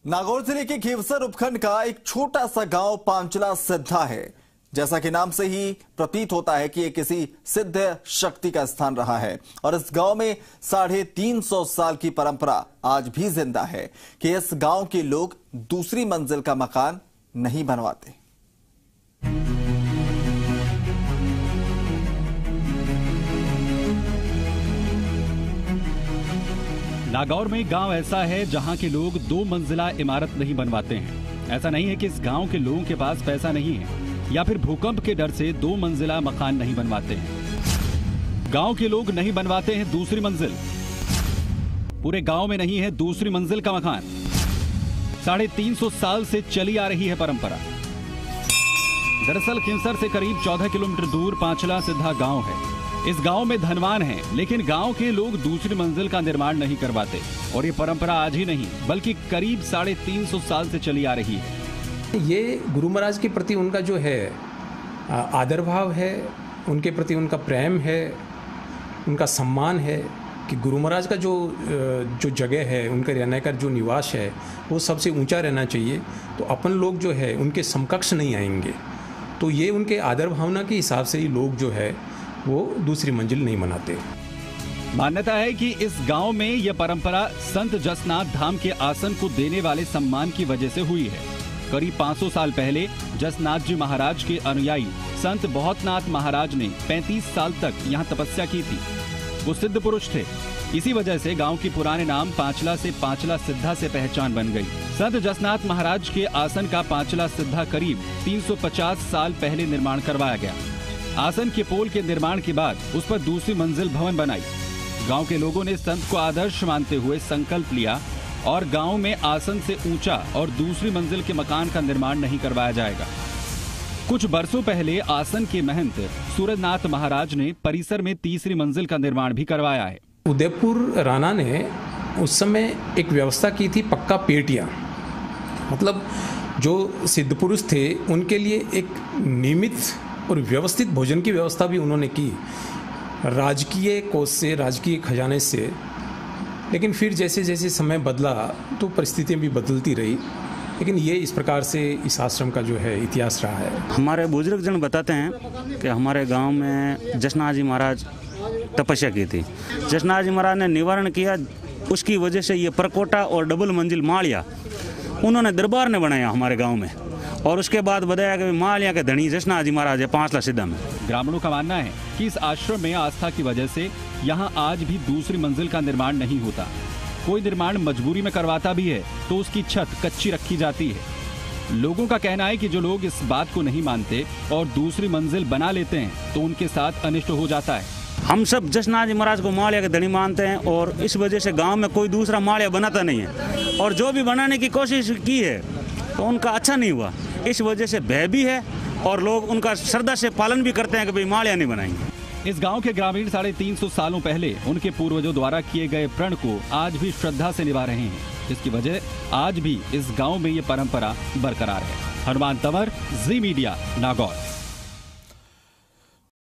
नागौर जिले के घेवसर उपखंड का एक छोटा सा गांव पांचला सिद्धा है। जैसा कि नाम से ही प्रतीत होता है कि ये किसी सिद्ध शक्ति का स्थान रहा है और इस गांव में 350 साल की परंपरा आज भी जिंदा है कि इस गांव के लोग दूसरी मंजिल का मकान नहीं बनवाते। नागौर में गांव ऐसा है जहां के लोग 2 मंजिला इमारत नहीं बनवाते हैं। ऐसा नहीं है कि इस गांव के लोगों के पास पैसा नहीं है या फिर भूकंप के डर से 2 मंजिला मकान नहीं बनवाते हैं। गांव के लोग नहीं बनवाते हैं दूसरी मंजिल। पूरे गांव में नहीं है दूसरी मंजिल का मकान। 350 साल से चली आ रही है परंपरा। दरअसल खिंसर से करीब 14 किलोमीटर दूर पांचला सिद्धा गांव है। इस गांव में धनवान हैं, लेकिन गांव के लोग दूसरी मंजिल का निर्माण नहीं करवाते और ये परंपरा आज ही नहीं बल्कि करीब 350 साल से चली आ रही है। ये गुरु महाराज के प्रति उनका जो है आदर भाव है, उनके प्रति उनका प्रेम है, उनका सम्मान है कि गुरु महाराज का जो जगह है, उनका रहने का जो निवास है वो सबसे ऊंचा रहना चाहिए। तो अपन लोग जो है उनके समकक्ष नहीं आएंगे। तो ये उनके आदर भावना के हिसाब से ही लोग जो है वो दूसरी मंजिल नहीं बनाते। मान्यता है कि इस गांव में यह परंपरा संत जसनाथ धाम के आसन को देने वाले सम्मान की वजह से हुई है। करीब 500 साल पहले जसनाथ जी महाराज के अनुयायी संत बहुतनाथ महाराज ने 35 साल तक यहाँ तपस्या की थी। वो सिद्ध पुरुष थे। इसी वजह से गांव के पुराने नाम पांचला से पांचला सिद्धा से पहचान बन गई। संत जसनाथ महाराज के आसन का पांचला सिद्धा करीब 350 साल पहले निर्माण करवाया गया। आसन के पोल के निर्माण के बाद उस पर दूसरी मंजिल भवन बनाई। गांव के लोगों ने संत को आदर्श मानते हुए संकल्प लिया और गांव में आसन से ऊंचा और दूसरी मंजिल के मकान का निर्माण नहीं करवाया जाएगा। कुछ बरसों पहले आसन के महंत सूरजनाथ महाराज ने परिसर में तीसरी मंजिल का निर्माण भी करवाया है। उदयपुर राणा ने उस समय एक व्यवस्था की थी, पक्का पेटियां, मतलब जो सिद्ध पुरुष थे उनके लिए एक नियमित और व्यवस्थित भोजन की व्यवस्था भी उन्होंने की, राजकीय कोष से, राजकीय खजाने से। लेकिन फिर जैसे जैसे समय बदला तो परिस्थितियां भी बदलती रही। लेकिन ये इस प्रकार से इस आश्रम का जो है इतिहास रहा है। हमारे बुजुर्ग जन बताते हैं कि हमारे गांव में जसनाथ जी महाराज तपस्या की थी। जसनाथ जी महाराज ने निवारण किया, उसकी वजह से ये परकोटा और डबल मंजिल मालिया उन्होंने दरबार ने बनाया हमारे गाँव में। और उसके बाद बताया कि मालिया के धनी जसनाथ जी महाराज है पांचला सिद्धा में। ग्रामीणों का मानना है कि इस आश्रम में आस्था की वजह से यहाँ आज भी दूसरी मंजिल का निर्माण नहीं होता। कोई निर्माण मजबूरी में करवाता भी है तो उसकी छत कच्ची रखी जाती है। लोगों का कहना है कि जो लोग इस बात को नहीं मानते और दूसरी मंजिल बना लेते हैं तो उनके साथ अनिष्ट हो जाता है। हम सब जसनाथ जी महाराज को मालिया के धनी मानते हैं और इस वजह से गाँव में कोई दूसरा मालिया बनाता नहीं है और जो भी बनाने की कोशिश की है तो उनका अच्छा नहीं हुआ। इस वजह से भय भी है और लोग उनका श्रद्धा से पालन भी करते हैं कि भाई मालिया नहीं बनाएंगे। इस गांव के ग्रामीण 350 सालों पहले उनके पूर्वजों द्वारा किए गए प्रण को आज भी श्रद्धा से निभा रहे हैं। इसकी वजह आज भी इस गांव में ये परंपरा बरकरार है। हनुमान तंवर, जी मीडिया, नागौर।